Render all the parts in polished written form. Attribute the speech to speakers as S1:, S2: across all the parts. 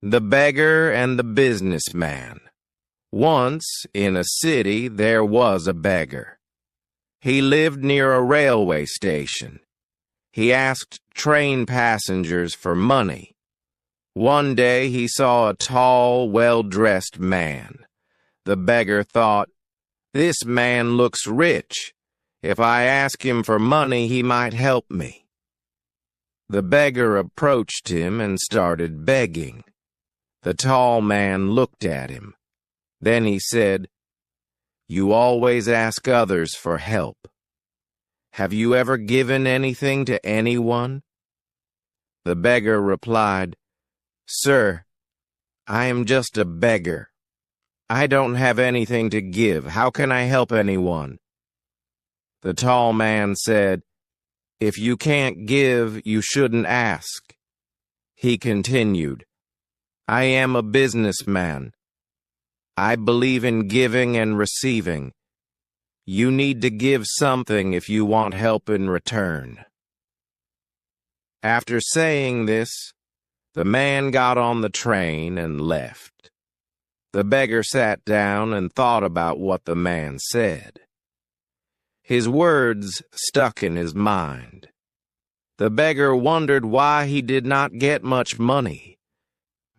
S1: The Beggar and the Businessman. Once, in a city, there was a beggar. He lived near a railway station. He asked train passengers for money. One day he saw a tall, well-dressed man. The beggar thought, "This man looks rich. If I ask him for money, he might help me." The beggar approached him and started begging. The tall man looked at him. Then he said, "You always ask others for help. Have you ever given anything to anyone?" The beggar replied, "Sir, I am just a beggar. I don't have anything to give. How can I help anyone?" The tall man said, "If you can't give, you shouldn't ask." He continued, "I am a businessman. I believe in giving and receiving. You need to give something if you want help in return." After saying this, the man got on the train and left. The beggar sat down and thought about what the man said. His words stuck in his mind. The beggar wondered why he did not get much money.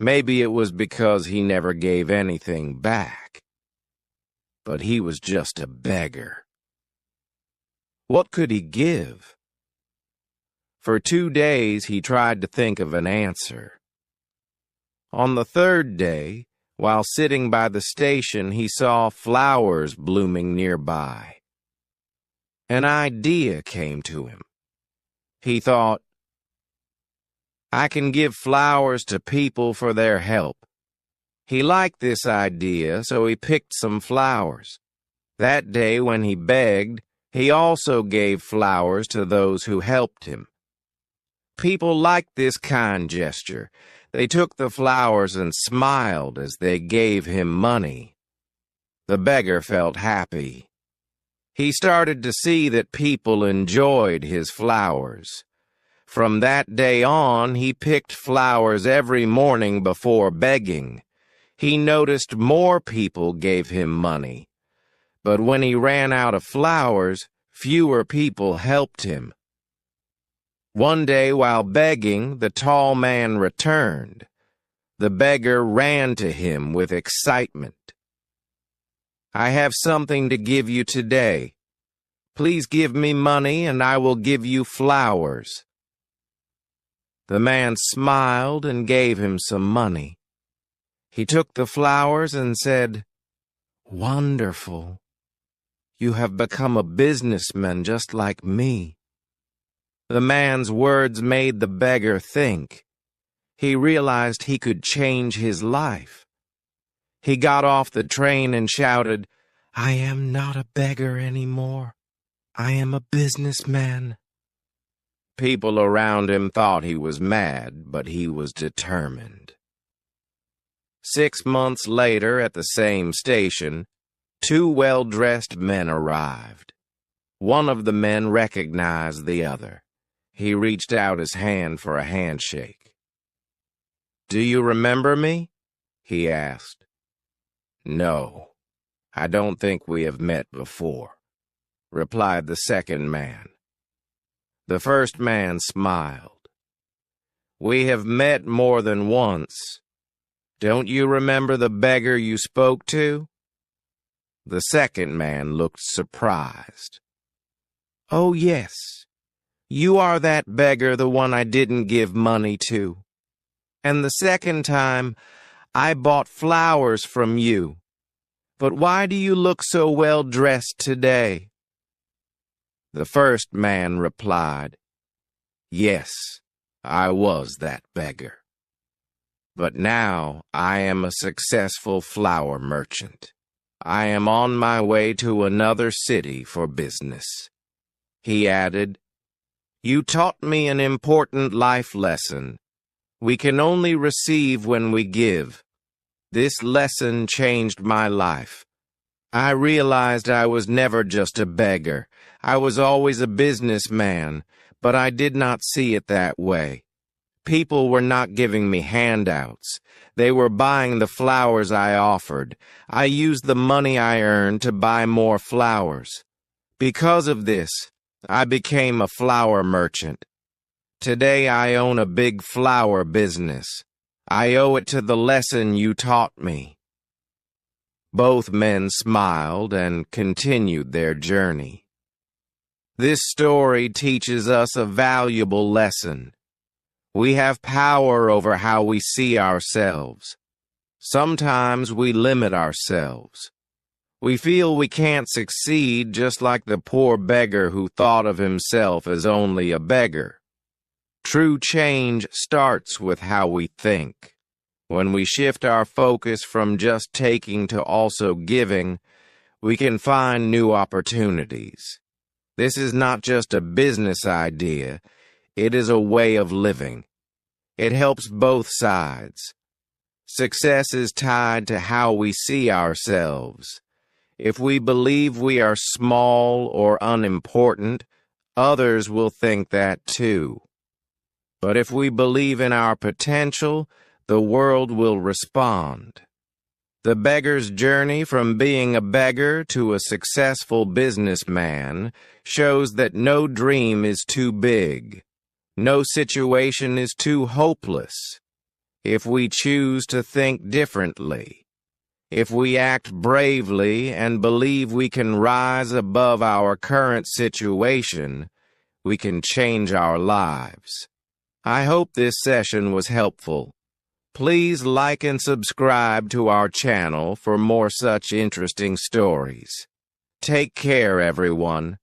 S1: Maybe it was because he never gave anything back. But he was just a beggar. What could he give? For 2 days he tried to think of an answer. On the third day, while sitting by the station, he saw flowers blooming nearby. An idea came to him. He thought, "I can give flowers to people for their help." He liked this idea, so he picked some flowers. That day when he begged, he also gave flowers to those who helped him. People liked this kind gesture. They took the flowers and smiled as they gave him money. The beggar felt happy. He started to see that people enjoyed his flowers. From that day on, he picked flowers every morning before begging. He noticed more people gave him money. But when he ran out of flowers, fewer people helped him. One day while begging, the tall man returned. The beggar ran to him with excitement. "I have something to give you today. Please give me money and I will give you flowers." The man smiled and gave him some money. He took the flowers and said, "Wonderful. You have become a businessman just like me." The man's words made the beggar think. He realized he could change his life. He got off the train and shouted, "I am not a beggar anymore. I am a businessman." People around him thought he was mad, but he was determined. 6 months later, at the same station, 2 well-dressed men arrived. One of the men recognized the other. He reached out his hand for a handshake. "Do you remember me?" he asked. "No, I don't think we have met before," replied the second man. The first man smiled. "We have met more than once. Don't you remember the beggar you spoke to?" The second man looked surprised. "Oh, yes. You are that beggar, the one I didn't give money to. And the second time, I bought flowers from you. But why do you look so well dressed today?" The first man replied, "Yes, I was that beggar. But now I am a successful flower merchant. I am on my way to another city for business." He added, "You taught me an important life lesson. We can only receive when we give. This lesson changed my life. I realized I was never just a beggar. I was always a businessman, but I did not see it that way. People were not giving me handouts. They were buying the flowers I offered. I used the money I earned to buy more flowers. Because of this, I became a flower merchant. Today I own a big flower business. I owe it to the lesson you taught me." Both men smiled and continued their journey. This story teaches us a valuable lesson. We have power over how we see ourselves. Sometimes we limit ourselves. We feel we can't succeed, just like the poor beggar who thought of himself as only a beggar. True change starts with how we think. When we shift our focus from just taking to also giving, we can find new opportunities. This is not just a business idea, it is a way of living. It helps both sides. Success is tied to how we see ourselves. If we believe we are small or unimportant, others will think that too. But if we believe in our potential, the world will respond. The beggar's journey from being a beggar to a successful businessman shows that no dream is too big. No situation is too hopeless. If we choose to think differently, if we act bravely and believe we can rise above our current situation, we can change our lives. I hope this session was helpful. Please like and subscribe to our channel for more such interesting stories. Take care, everyone.